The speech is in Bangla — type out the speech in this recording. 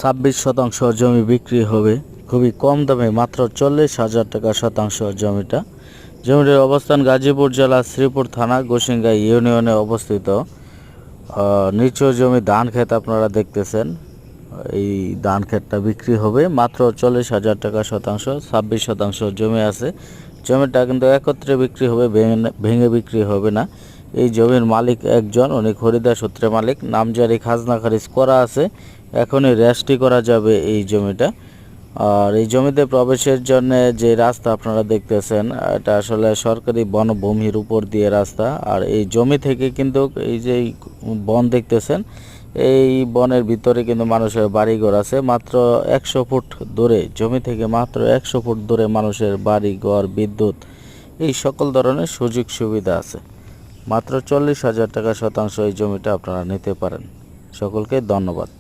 26 শতাংশ জমি বিক্রি হবে খুবই কম দামে, মাত্র 40,000 টাকা শতাংশ জমিটির অবস্থান গাজীপুর জেলা শ্রীপুর থানা গোসিঙ্গা ইউনিয়নে অবস্থিত। নিচু জমি ধান ক্ষেত আপনারা দেখতেছেন। এই ধান ক্ষেতটা বিক্রি হবে মাত্র 40,000 টাকা শতাংশ। 26 শতাংশ জমি আছে। জমিটা কিন্তু একত্রে বিক্রি হবে, ভেঙে বিক্রি হবে না। এই জমির মালিক একজন, উনি খরিদা সূত্রে মালিক। নামজারি খাজনা খারিজ করা আছে, এখনই রেজিস্ট্রি করা যাবে এই জমিটা। আর এই জমিতে প্রবেশের জন্য যে রাস্তা আপনারা দেখতেছেন, এটা আসলে সরকারি বনভূমির উপর দিয়ে রাস্তা। আর এই জমি থেকে কিন্তু এই যে বন দেখতেছেন, এই বনের ভিতরে কিন্তু মানুষের বাড়িঘর আছে। মাত্র 100 ফুট দূরে, জমি থেকে মাত্র 100 ফুট দূরে মানুষের বাড়িঘর, বিদ্যুৎ, এই সকল ধরনের সুযোগ সুবিধা আছে। মাত্র 40,000 টাকা শতাংশ এই জমিটা আপনারা নিতে পারেন। সকলকে ধন্যবাদ।